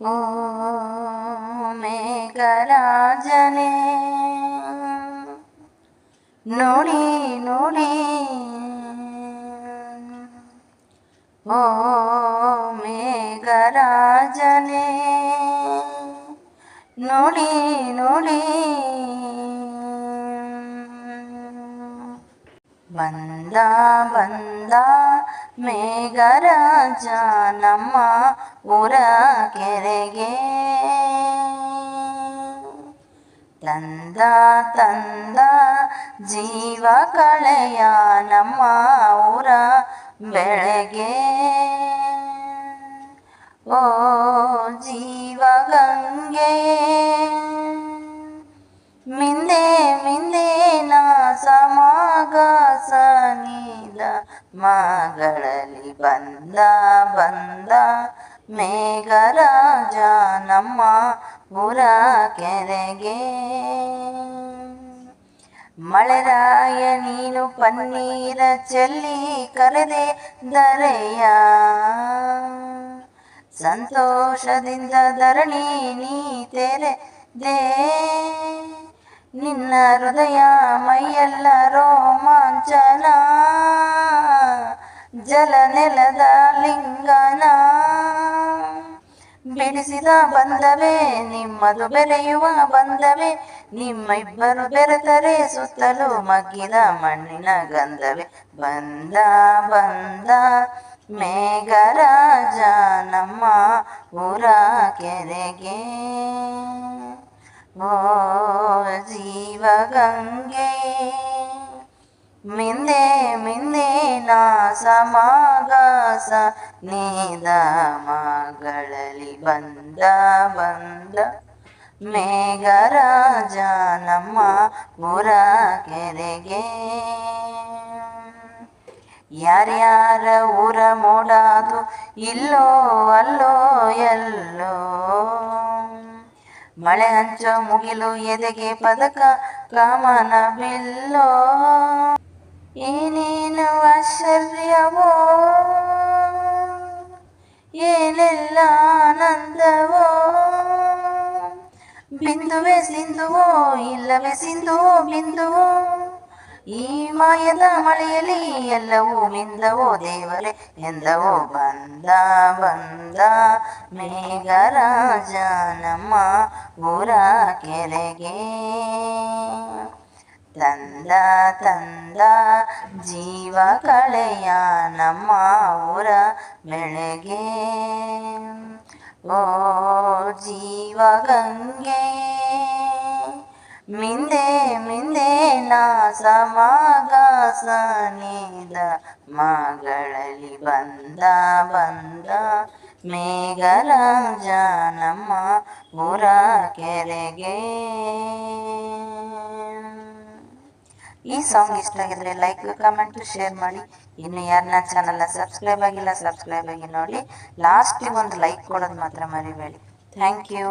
ಓ ಮೇಘರಾಜನೇ ನೋಡಿ ನೋಡಿ, ಓ ಮೇಘರಾಜನೇ ನೋಡಿ ನೋಡಿ, ಬಂದ ಬಂದ ಮೇಘರಾಜ ನಮ್ಮ ಊರ ಕೆರೆಗೆ, ತಂದ ತಂದ ಜೀವ ಕಳೆಯ ನಮ್ಮ ಊರ ಬೆಳೆಗೆ. ಓ ಜೀವಗಂಗೆ ಮಿಂದೆ ಮಿಂದೆ ನಾ ಸಮಾಗಸನಿದ ಮಗಳಲ್ಲಿ ಬಂದ ಬಂದ ಮೇಘರಾಜ ನಮ್ಮ ಊರ ಕೆರೆಗೆ. ಮಳೆರಾಯ ನೀನು ಪನ್ನೀರ ಚೆಲ್ಲಿ ಕರೆದೆ ದರೆಯ, ಸಂತೋಷದಿಂದ ಧರಣಿ ನೀ ತೆರೆದೆ, ನಿನ್ನ ಹೃದಯ ಮೈಯೆಲ್ಲ ರೋಮಾಂಚನ, ಜಲ ನೆಲದ ಲಿಂಗನ ಬಿಡಿಸಿದ ಬಂದವೇ ನಿಮ್ಮದು ಬೆರೆಯುವ ಬಂದವೇ, ನಿಮ್ಮಿಬ್ಬರು ಬೆರೆತರೆ ಸುತ್ತಲೂ ಮಗ್ಗಿದ ಮಣ್ಣಿನ ಗಂಧವೇ. ಬಂದ ಬಂದ ಮೇಘರಾಜ ನಮ್ಮ ಊರ ಕೆರೆಗೆ, ಓ ಜೀವಗಂಗೆ ಮಿಂದೆ ಮಿಂದೆ ನಾ ಸಮಾಗಸ ನೀದ ಮಗಳಲ್ಲಿ ಬಂದ ಬಂದ ಮೇಘರಾಜ ನಮ್ಮ ಊರ ಕೆರೆಗೆ. ಯಾರ್ಯಾರ ಊರ ಮೋಡಾದು ಇಲ್ಲೋ ಅಲ್ಲೋ ಎಲ್ಲೋ, ಮಳೆ ಹಂಚೋ ಮುಗಿಲು ಎದೆಗೆ ಪದಕ ಕಾಮನ ಬಿಲ್ಲೋ, ಏನೇನು ಆಶ್ಚರ್ಯವೋ ಏನೆಲ್ಲ ಆನಂದವೋ, ಬಿಂದುವೆ ಸಿಂಧುವೋ ಇಲ್ಲವೇ ಸಿಂಧುವೋ ಬಿಂದುವೋ, ಈ ಮಾಯದ ಮಳೆಯಲ್ಲಿ ಎಲ್ಲವೂ ಮಿಂದವೋ ದೇವರೇ ಎಂದವೋ. ಬಂದ ಬಂದ ಮೇಘರಾಜ ನಮ್ಮ ಊರ ಕೆರೆಗೆ, ತಂದ ತಂದ ಜೀವ ಕಳೆಯ ನಮ್ಮ ಊರ ಬೆಳೆಗೆ. ಓ ಜೀವಗಂಗೆ ಮಿಂದೆ ಮಿಂದೆ ನಾ ಸಮಾಗಸನಿದ ಮಗಳಲ್ಲಿ ಬಂದ ಬಂದ ಮೇಘರಾಜ ನಮ್ಮ ಊರ ಕೆರೆಗೆ. ಈ ಸಾಂಗ್ ಇಷ್ಟ ಆಗಿದ್ರೆ ಲೈಕ್ ಕಮೆಂಟ್ ಶೇರ್ ಮಾಡಿ. ಇನ್ನು ಯಾರನ್ನ ಚಾನಲ್ನ ಸಬ್ಸ್ಕ್ರೈಬ್ ಆಗಿಲ್ಲ ಸಬ್ಸ್ಕ್ರೈಬ್ ಆಗಿ ನೋಡಿ. ಲಾಸ್ಟಿಗೆ ಒಂದು ಲೈಕ್ ಕೊಡೋದು ಮಾತ್ರ ಮರಿಬೇಡಿ. Thank you.